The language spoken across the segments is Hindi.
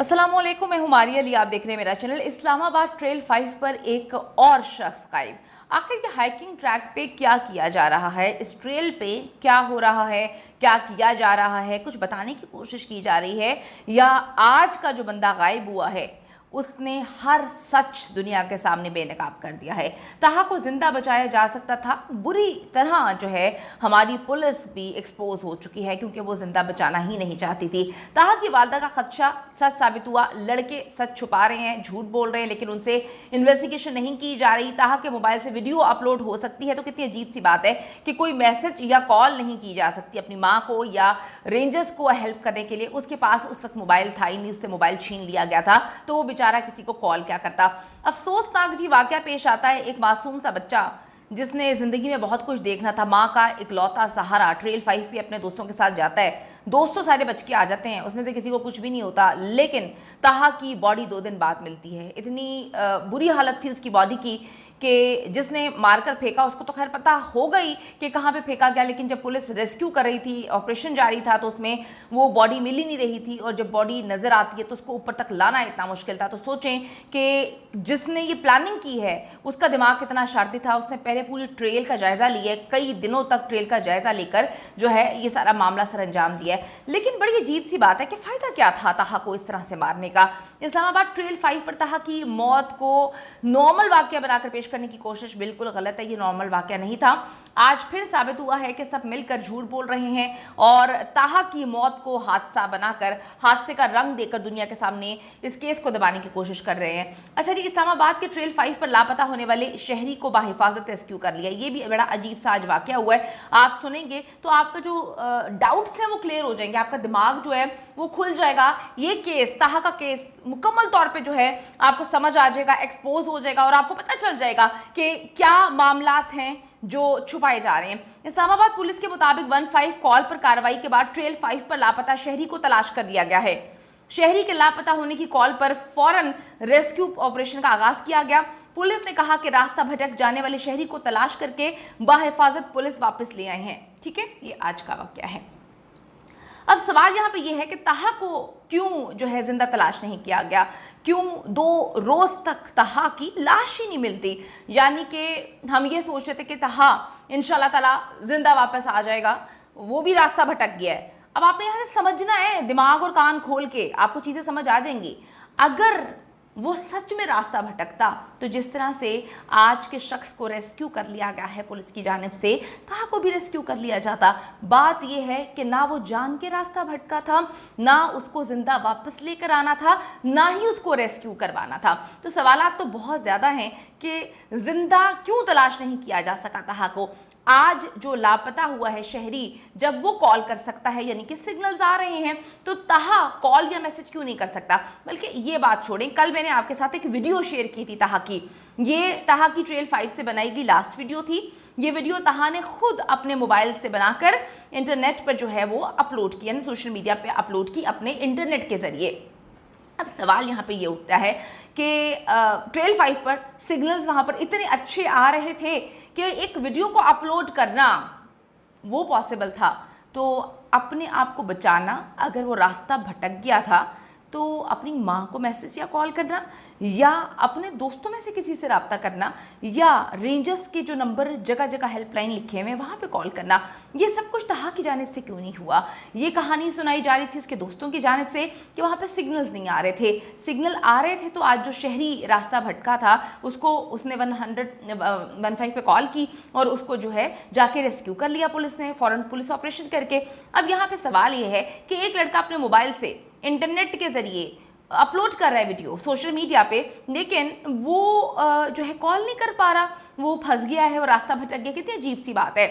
अस्सलामुअलैकुम, मैं हूं मारिया अली। आप देख रहे हैं मेरा चैनल। इस्लामाबाद ट्रेल 5 पर एक और शख्स गायब। आखिर ये हाइकिंग ट्रैक पे क्या किया जा रहा है, इस ट्रेल पे क्या हो रहा है, क्या किया जा रहा है, कुछ बताने की कोशिश की जा रही है या आज का जो बंदा गायब हुआ है उसने हर सच दुनिया के सामने बेनकाब कर दिया है। ताहा को जिंदा बचाया जा सकता था। बुरी तरह जो है हमारी पुलिस भी एक्सपोज हो चुकी है क्योंकि वो जिंदा बचाना ही नहीं चाहती थी। ताहा की वालदा का खदशा सच साबित हुआ। लड़के सच छुपा रहे हैं, झूठ बोल रहे हैं, लेकिन उनसे इन्वेस्टिगेशन नहीं की जा रही। ताहा के मोबाइल से वीडियो अपलोड हो सकती है तो कितनी अजीब सी बात है कि कोई मैसेज या कॉल नहीं की जा सकती अपनी माँ को या रेंजर्स को हेल्प करने के लिए। उसके पास उस वक्त मोबाइल था ही नहीं, उससे मोबाइल छीन लिया गया था, तो वो बेचारा किसी को कॉल क्या करता। अफसोसनाक जी वाकया पेश आता है। एक मासूम सा बच्चा जिसने जिंदगी में बहुत कुछ देखना था, माँ का इकलौता सहारा, ट्रेल 5 पे अपने दोस्तों के साथ जाता है। दोस्त तो सारे बच के आ जाते हैं, उसमें से किसी को कुछ भी नहीं होता, लेकिन ताहा की बॉडी 2 दिन बाद मिलती है। इतनी बुरी हालत थी उसकी बॉडी की कि जिसने मारकर फेंका उसको तो खैर पता हो गई कि कहाँ पे फेंका गया, लेकिन जब पुलिस रेस्क्यू कर रही थी, ऑपरेशन जारी था, तो उसमें वो बॉडी मिल ही नहीं रही थी। और जब बॉडी नज़र आती है तो उसको ऊपर तक लाना इतना मुश्किल था। तो सोचें कि जिसने ये प्लानिंग की है उसका दिमाग कितना शरारती था। उसने पहले पूरी ट्रेल का जायज़ा लिया, कई दिनों तक ट्रेल का जायज़ा लेकर जो है ये सारा मामला सर अंजाम दिया है। लेकिन बड़ी अजीब सी बात है कि फ़ायदा क्या था ताहा को इस तरह से मारने का। इस्लामाबाद ट्रेल 5 पर ताहा की मौत को नॉर्मल वाकया बनाकर पेश करने की कोशिश बिल्कुल गलत है। ये नॉर्मल वाकया नहीं था। आज फिर साबित हुआ है कि सब मिलकर झूठ बोल रहे हैं और ताहा की मौत को हादसा बनाकर, हादसे का रंग देकर दुनिया के सामने इस केस को दबाने की कोशिश कर रहे हैं। अच्छा जी, इस्लामाबाद के ट्रेल 5 पर लापता होने वाले शहरी को बाहिफाजत रेस्क्यू कर लिया। ये भी बड़ा अजीब सा आज वाकया हुआ है। आप सुनेंगे तो आपका जो डाउट्स हैं वो क्लियर हो जाएंगे, आपका दिमाग जो है वो खुल जाएगा। ये केस, ताहा का केस मुकम्मल तौर पे जो है आपको समझ आ जाएगा, एक्सपोज हो जाएगा और आपको पता चल जाएगा कि क्या मामलात हैं जो छुपाए जा रहे हैं। इस्लामाबाद पुलिस के मुताबिक 15 कॉल पर कार्रवाई के बाद ट्रेल 5 पर लापता शहरी को तलाश कर लिया गया है। शहरी के लापता होने की कॉल पर फौरन रेस्क्यू ऑपरेशन का आगाज किया गया। पुलिस ने कहा कि रास्ता भटक जाने वाले शहरी को तलाश करके बाहिफाजत पुलिस वापस ले आए हैं। ठीक है, ये आज का वाकया है। अब सवाल यहाँ पे ये है कि ताहा को क्यों जो है जिंदा तलाश नहीं किया गया, क्यों 2 रोज तक ताहा की लाश ही नहीं मिलती। यानी कि हम ये सोच रहे थे कि ताहा इंशाल्लाह ताला जिंदा वापस आ जाएगा, वो भी रास्ता भटक गया है। अब आपने यहाँ से समझना है, दिमाग और कान खोल के आपको चीज़ें समझ आ जाएंगी। अगर वो सच में रास्ता भटकता तो जिस तरह से आज के शख्स को रेस्क्यू कर लिया गया है पुलिस की जानिब से, ताहा को भी रेस्क्यू कर लिया जाता। बात यह है कि ना वो जान के रास्ता भटका था, ना उसको जिंदा वापस लेकर आना था, ना ही उसको रेस्क्यू करवाना था। तो सवालात तो बहुत ज़्यादा हैं कि जिंदा क्यों तलाश नहीं किया जा सका ताहा को। आज जो लापता हुआ है शहरी, जब वो कॉल कर सकता है, यानी कि सिग्नल्स आ रहे हैं, तो ताहा कॉल या मैसेज क्यों नहीं कर सकता। बल्कि ये बात छोड़ें, कल मैंने आपके साथ एक वीडियो शेयर की थी ताहा की। ये ताहा की ट्रेल 5 से बनाई गई लास्ट वीडियो थी। ये वीडियो ताहा ने खुद अपने मोबाइल से बनाकर इंटरनेट पर जो है वो अपलोड किया, सोशल मीडिया पर अपलोड की अपने इंटरनेट के जरिए। अब सवाल यहाँ पे ये उठता है कि ट्रेल 5 पर सिग्नल्स वहाँ पर इतने अच्छे आ रहे थे कि एक वीडियो को अपलोड करना वो पॉसिबल था। तो अपने आप को बचाना, अगर वो रास्ता भटक गया था तो अपनी माँ को मैसेज या कॉल करना, या अपने दोस्तों में से किसी से रब्ता करना, या रेंजर्स के जो नंबर जगह जगह हेल्पलाइन लिखे हुए हैं वहाँ पे कॉल करना। ये सब कुछ ताहा की जानिब से क्यों नहीं हुआ। ये कहानी सुनाई जा रही थी उसके दोस्तों की जानिब से कि वहाँ पे सिग्नल्स नहीं आ रहे थे। सिग्नल आ रहे थे तो आज जो शहरी रास्ता भटका था उसको उसने 15 पे कॉल की और उसको जो है जाके रेस्क्यू कर लिया पुलिस ने, फ़ौरन पुलिस ऑपरेशन करके। अब यहाँ पे सवाल ये है कि एक लड़का अपने मोबाइल से इंटरनेट के ज़रिए अपलोड कर रहा है वीडियो सोशल मीडिया पे, लेकिन वो जो है कॉल नहीं कर पा रहा, वो फंस गया है और रास्ता भटक गया। कितनी अजीब सी बात है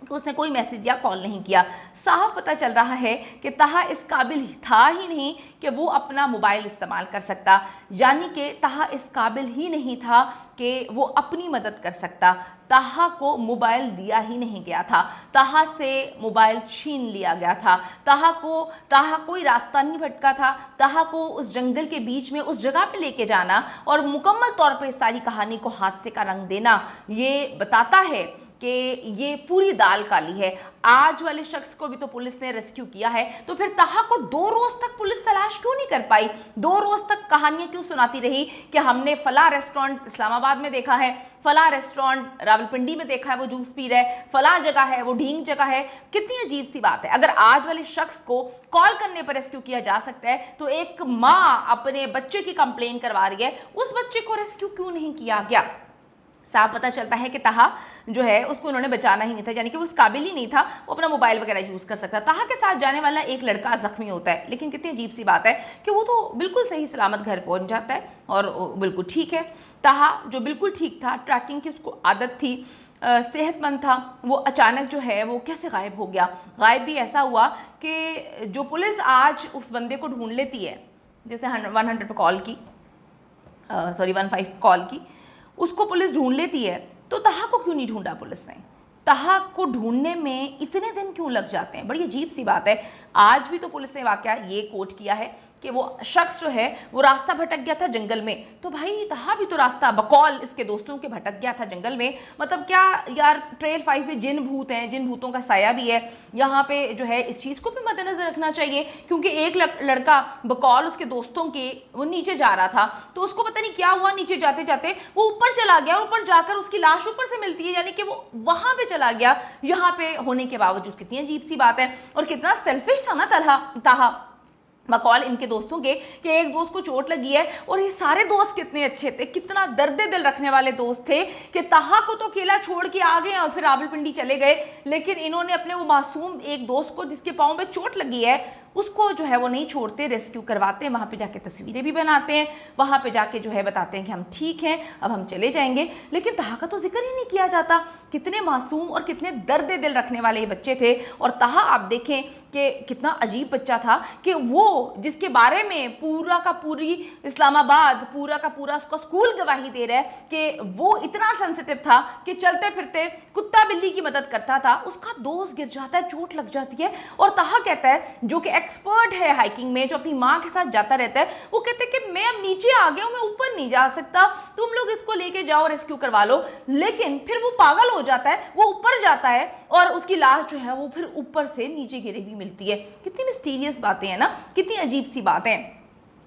कि उसने कोई मैसेज या कॉल नहीं किया। साफ पता चल रहा है कि ताहा इस काबिल था ही नहीं कि वो अपना मोबाइल इस्तेमाल कर सकता, यानी कि ताहा इस काबिल ही नहीं था कि वो अपनी मदद कर सकता। ताहा को मोबाइल दिया ही नहीं गया था, ताहा से मोबाइल छीन लिया गया था। ताहा कोई रास्ता नहीं भटका था। ताहा को उस जंगल के बीच में उस जगह पे लेके जाना और मुकम्मल तौर पे सारी कहानी को हादसे का रंग देना, ये बताता है कि ये पूरी दाल काली है। आज वाले शख्स को भी तो पुलिस ने रेस्क्यू किया है, तो फिर ताहा को 2 रोज तक पुलिस तलाश क्यों नहीं कर पाई? 2 रोज तक कहानियां क्यों सुनाती रही कि हमने फला रेस्टोरेंट इस्लामाबाद में देखा है, फला रेस्टोरेंट रावलपिंडी में देखा है वो जूस पी रहा है, फला जगह है वो ढींग जगह है। कितनी अजीब सी बात है। अगर आज वाले शख्स को कॉल करने पर रेस्क्यू किया जा सकता है, तो एक माँ अपने बच्चे की कंप्लेन करवा रही है, उस बच्चे को रेस्क्यू क्यों नहीं किया गया? साफ पता चलता है कि ताहा जो है उसको उन्होंने बचाना ही नहीं था, यानी कि वो उस काबिल ही नहीं था, वो अपना मोबाइल वगैरह यूज़ कर सकता। ताहा के साथ जाने वाला एक लड़का जख्मी होता है, लेकिन कितनी अजीब सी बात है कि वो तो बिल्कुल सही सलामत घर पहुंच जाता है और बिल्कुल ठीक है। ताहा जो बिल्कुल ठीक था, ट्रैकिंग की उसको आदत थी, सेहतमंद था, वो अचानक जो है वो कैसे गायब हो गया? गायब भी ऐसा हुआ कि जो पुलिस आज उस बंदे को ढूंढ लेती है, जैसे 100 पर कॉल की, 15 कॉल की, उसको पुलिस ढूंढ लेती है, तो ताहा को क्यों नहीं ढूंढा पुलिस ने? ताहा को ढूंढने में इतने दिन क्यों लग जाते हैं? बड़ी अजीब सी बात है। आज भी तो पुलिस ने वाकया ये कोट किया है कि वो शख्स जो है वो रास्ता भटक गया था जंगल में। तो भाई ताहा भी तो रास्ता बकौल इसके दोस्तों के भटक गया था जंगल में। मतलब क्या यार, ट्रेल 5 में जिन भूत हैं, जिन भूतों का साया भी है, यहाँ पे जो है इस चीज़ को भी मद्देनजर रखना चाहिए, क्योंकि एक लड़का बकौल उसके दोस्तों के वो नीचे जा रहा था, तो उसको पता नहीं क्या हुआ, नीचे जाते जाते वो ऊपर चला गया, ऊपर जाकर उसकी लाश ऊपर से मिलती है, यानी कि वो वहां पे चला गया यहाँ पे होने के बावजूद। कितनी अजीब सी बात है और कितना सेल्फिश था ना ताहा बकौल इनके दोस्तों के, कि एक दोस्त को चोट लगी है और ये सारे दोस्त कितने अच्छे थे, कितना दर्द दिल रखने वाले दोस्त थे कि ताहा को तो अकेला छोड़ के आ गए और फिर रावलपिंडी चले गए, लेकिन इन्होंने अपने वो मासूम एक दोस्त को जिसके पाँव में चोट लगी है उसको जो है वो नहीं छोड़ते, रेस्क्यू करवाते हैं, वहाँ पे जाके तस्वीरें भी बनाते हैं, वहाँ पे जाके जो है बताते हैं कि हम ठीक हैं, अब हम चले जाएंगे। लेकिन ताहा का तो जिक्र ही नहीं किया जाता। कितने मासूम और कितने दर्द दिल रखने वाले ये बच्चे थे। और ताहा आप देखें कि कितना अजीब बच्चा था कि वो जिसके बारे में पूरा का पूरी इस्लामाबाद, पूरा का पूरा उसका स्कूल गवाही दे रहा है कि वो इतना सेंसिटिव था कि चलते फिरते कुत्ता बिल्ली की मदद करता था, उसका दोस्त गिर जाता है, चोट लग जाती है, और ताहा कहता है, जो कि एक्सपर्ट है हाइकिंग में, जो अपनी माँ के साथ जाता रहता है, वो कहते हैं कि मैं अब नीचे आ गया हूं, मैं ऊपर नहीं जा सकता, तुम लोग इसको लेके जाओ, रेस्क्यू करवा लो। लेकिन फिर वो पागल हो जाता है, वो ऊपर जाता है और उसकी लाश जो है वो फिर ऊपर से नीचे गिरी हुई मिलती है। कितनी मिस्टीरियस बातें हैं ना, कितनी अजीब सी बातें।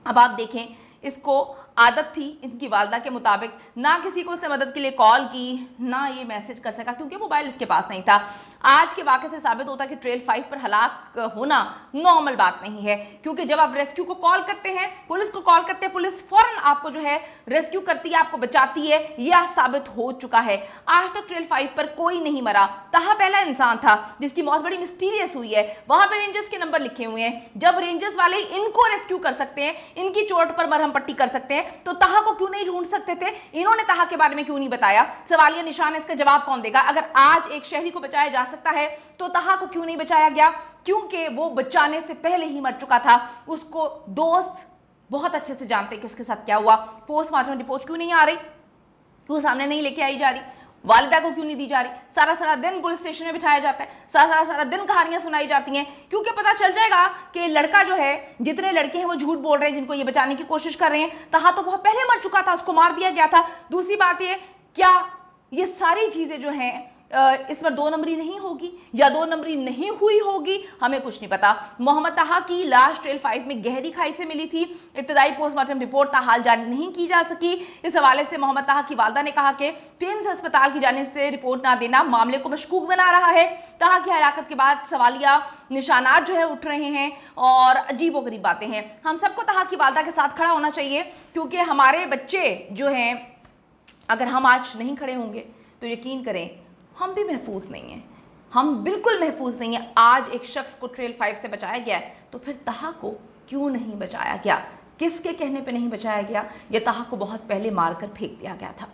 अब आप देखें, इसको आदत थी इनकी वालदा के मुताबिक, ना किसी को उसने मदद के लिए कॉल की, ना ये मैसेज कर सका, क्योंकि मोबाइल इसके पास नहीं था। आज के वाक़े से साबित होता है कि ट्रेल 5 पर हलाक होना नॉर्मल बात नहीं है, क्योंकि जब आप रेस्क्यू को कॉल करते हैं, पुलिस को कॉल करते हैं, पुलिस फौरन आपको जो है रेस्क्यू करती है, आपको बचाती है। यह साबित हो चुका है। आज तक ट्रेल 5 पर कोई नहीं मरा। ताहा पहला इंसान था जिसकी मौत बड़ी मिस्टीरियस हुई है। वहां पर रेंजर्स के नंबर लिखे हुए हैं। जब रेंजर्स वाले इनको रेस्क्यू कर सकते हैं, इनकी चोट पर मरहम पट्टी कर सकते हैं, तो ताहा को क्यों नहीं ढूंढ सकते थे? इन्होंने ताहा के बारे में क्यों नहीं बताया? सवालिया निशान है, इसका जवाब कौन देगा? अगर आज एक शहरी को बचाया जा सकता है तो ताहा को क्यों नहीं बचाया गया? क्योंकि वो बचाने से पहले ही मर चुका था। उसको दोस्त बहुत अच्छे से जानते कि उसके साथ क्या हुआ। पोस्टमार्टम रिपोर्ट क्यों नहीं आ रही? क्यों सामने नहीं लेके आई जा रही? वालिदा को क्यों नहीं दी जा रही? सारा सारा दिन पुलिस स्टेशन में बिठाया जाता है, सारा सारा दिन कहानियां सुनाई जाती हैं, क्योंकि पता चल जाएगा कि लड़का जो है, जितने लड़के हैं वो झूठ बोल रहे हैं जिनको ये बचाने की कोशिश कर रहे हैं। ताहा तो बहुत पहले मर चुका था, उसको मार दिया गया था। दूसरी बात ये, क्या ये सारी चीजें जो हैं इस पर 2 नंबरी नहीं होगी या 2 नंबरी नहीं हुई होगी, हमें कुछ नहीं पता। मोहम्मद ताहा की लाश ट्रेल 5 में गहरी खाई से मिली थी। इब्तदाई पोस्टमार्टम रिपोर्ट ताहाल जारी नहीं की जा सकी। इस हवाले से मोहम्मद ताहा की वालदा ने कहा कि पेंस अस्पताल की जानिब से रिपोर्ट ना देना मामले को मशकूक बना रहा है। ताहा की हलाकत के बाद सवालिया निशानात जो है उठ रहे हैं और अजीबोगरीब बातें हैं। हम सबको ताहा की वालदा के साथ खड़ा होना चाहिए, क्योंकि हमारे बच्चे जो हैं, अगर हम आज नहीं खड़े होंगे तो यकीन करें हम भी महफूज नहीं हैं, हम बिल्कुल महफूज नहीं हैं। आज एक शख्स को ट्रेल 5 से बचाया गया है, तो फिर ताहा को क्यों नहीं बचाया गया? किसके कहने पे नहीं बचाया गया? ये ताहा को बहुत पहले मारकर फेंक दिया गया था।